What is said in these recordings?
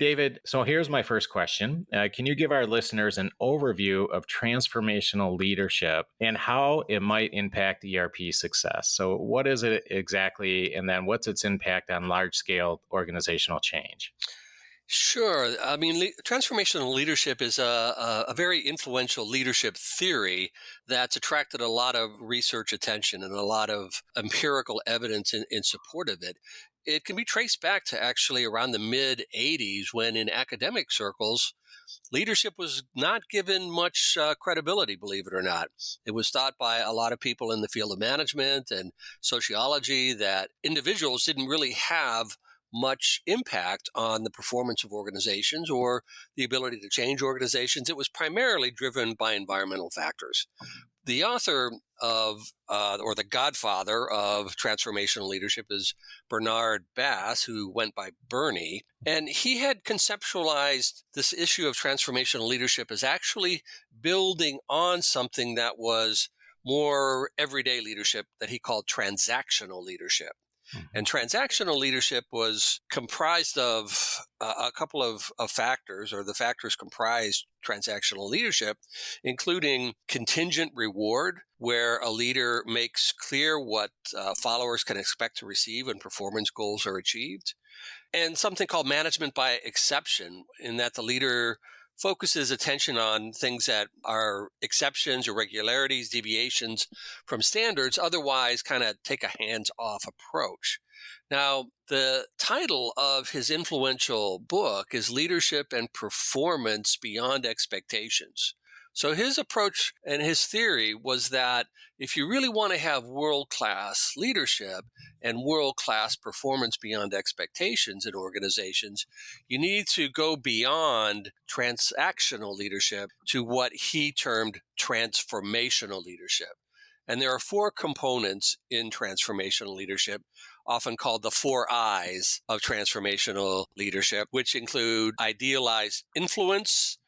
David, so here's my first question. Can you give our listeners an overview of transformational leadership and how it might impact ERP success? So, what is it exactly? And then what's its impact on large scale organizational change? Sure. I mean, transformational leadership is a very influential leadership theory that's attracted a lot of research attention and a lot of empirical evidence in support of it. It can be traced back to actually around the mid 80s when in academic circles, leadership was not given much credibility, believe it or not. It was thought by a lot of people in the field of management and sociology that individuals didn't really have much impact on the performance of organizations or the ability to change organizations. It was primarily driven by environmental factors. The author or the godfather of transformational leadership is Bernard Bass, who went by Bernie. And he had conceptualized this issue of transformational leadership as actually building on something that was more everyday leadership that he called transactional leadership. And transactional leadership was comprised of a couple of factors, or the factors comprised transactional leadership, including contingent reward, where a leader makes clear what followers can expect to receive when performance goals are achieved, and something called management by exception, in that the leader focuses attention on things that are exceptions, irregularities, deviations from standards, otherwise kind of take a hands-off approach. Now, the title of his influential book is Leadership and Performance Beyond Expectations. So his approach and his theory was that if you really want to have world-class leadership and world-class performance beyond expectations in organizations, you need to go beyond transactional leadership to what he termed transformational leadership. And there are four components in transformational leadership, often called the 4 I's of transformational leadership, which include idealized influence.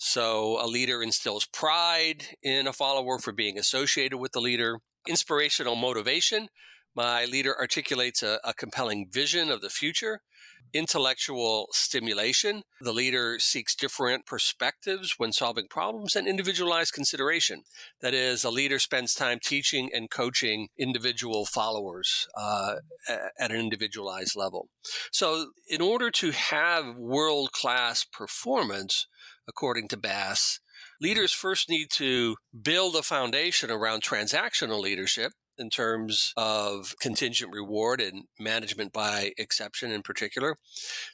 So a leader instills pride in a follower for being associated with the leader. Inspirational motivation. My leader articulates a compelling vision of the future. Intellectual stimulation. The leader seeks different perspectives when solving problems. And individualized consideration. That is, a leader spends time teaching and coaching individual followers at an individualized level. So in order to have world-class performance, according to Bass, leaders first need to build a foundation around transactional leadership in terms of contingent reward and management by exception in particular,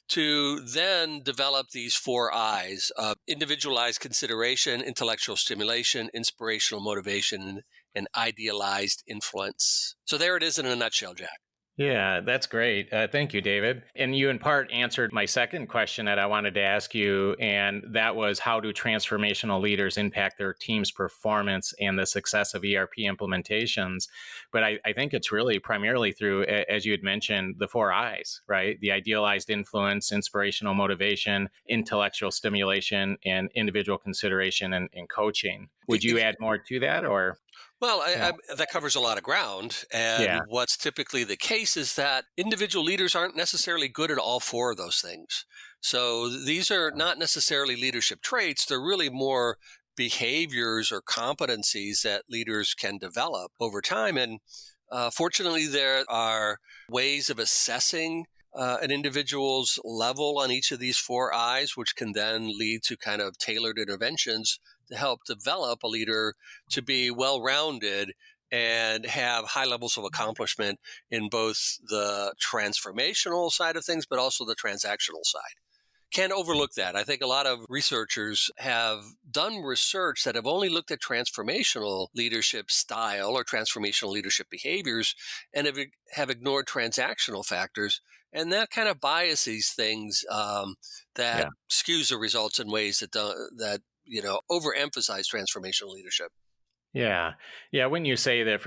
to then develop these 4 I's of individualized consideration, intellectual stimulation, inspirational motivation, and idealized influence. So there it is in a nutshell, Jack. Yeah, that's great. Thank you, David. And you in part answered my second question that I wanted to ask you, and that was how do transformational leaders impact their team's performance and the success of ERP implementations? But I think it's really primarily through, as you had mentioned, the 4 I's, right? The idealized influence, inspirational motivation, intellectual stimulation, and individual consideration and coaching. Would you add more to that, or? Well, that covers a lot of ground. And what's typically the case is that individual leaders aren't necessarily good at all 4 of those things. So these are not necessarily leadership traits. They're really more behaviors or competencies that leaders can develop over time. And fortunately, there are ways of assessing an individual's level on each of these 4 I's, which can then lead to kind of tailored interventions to help develop a leader to be well-rounded and have high levels of accomplishment in both the transformational side of things, but also the transactional side. Can't overlook that. I think a lot of researchers have done research that have only looked at transformational leadership style or transformational leadership behaviors and have ignored transactional factors. And that kind of biases things that skews the results in ways that overemphasize transformational leadership. Yeah. When you say that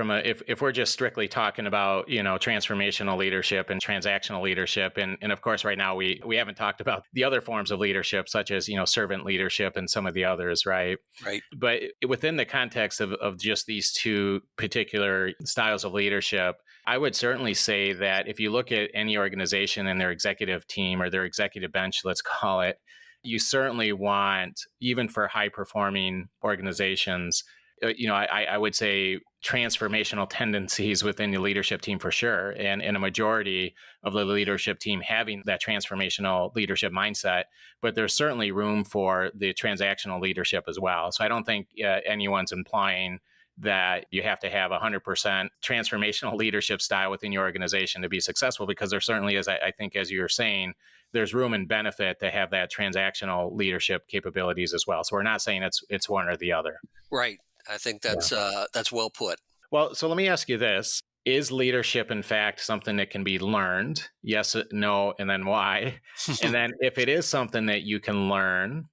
if we're just strictly talking about, transformational leadership and transactional leadership, and of course, right now we haven't talked about the other forms of leadership, such as, servant leadership and some of the others, right? Right. But within the context of just these two particular styles of leadership, I would certainly say that if you look at any organization and their executive team or their executive bench, let's call it, you certainly want, even for high performing organizations, I would say transformational tendencies within the leadership team for sure. And a majority of the leadership team having that transformational leadership mindset, but there's certainly room for the transactional leadership as well. So I don't think anyone's implying that you have to have 100% transformational leadership style within your organization to be successful, because there certainly is, I think, as you were saying, there's room and benefit to have that transactional leadership capabilities as well. So we're not saying it's one or the other. Right. I think Yeah. that's well put. Well, so let me ask you this. Is leadership, in fact, something that can be learned? Yes, no, and then why? And then if it is something that you can learn,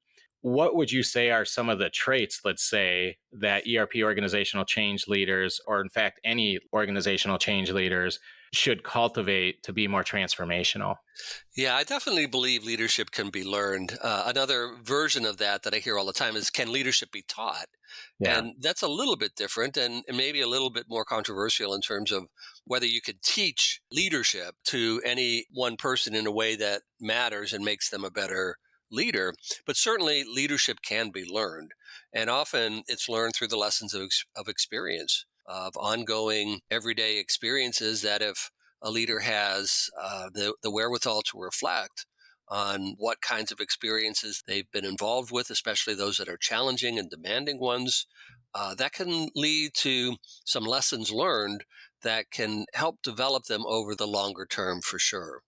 what would you say are some of the traits, let's say, that ERP organizational change leaders, or in fact, any organizational change leaders, should cultivate to be more transformational? Yeah, I definitely believe leadership can be learned. Another version of that I hear all the time is, can leadership be taught? Yeah. And that's a little bit different and maybe a little bit more controversial in terms of whether you could teach leadership to any one person in a way that matters and makes them a better leader. But certainly leadership can be learned. And often it's learned through the lessons of experience, of ongoing everyday experiences that if a leader has the wherewithal to reflect on what kinds of experiences they've been involved with, especially those that are challenging and demanding ones, that can lead to some lessons learned that can help develop them over the longer term for sure.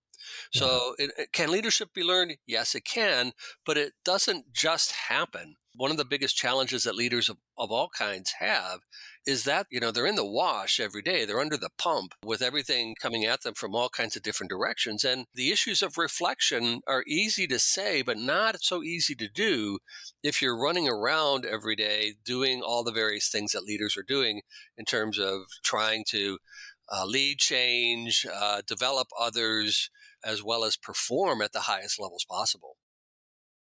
Yeah. So, can leadership be learned? Yes, it can, but it doesn't just happen. One of the biggest challenges that leaders of all kinds have is that, they're in the wash every day. They're under the pump with everything coming at them from all kinds of different directions. And the issues of reflection are easy to say, but not so easy to do if you're running around every day doing all the various things that leaders are doing in terms of trying to lead change, develop others, as well as perform at the highest levels possible.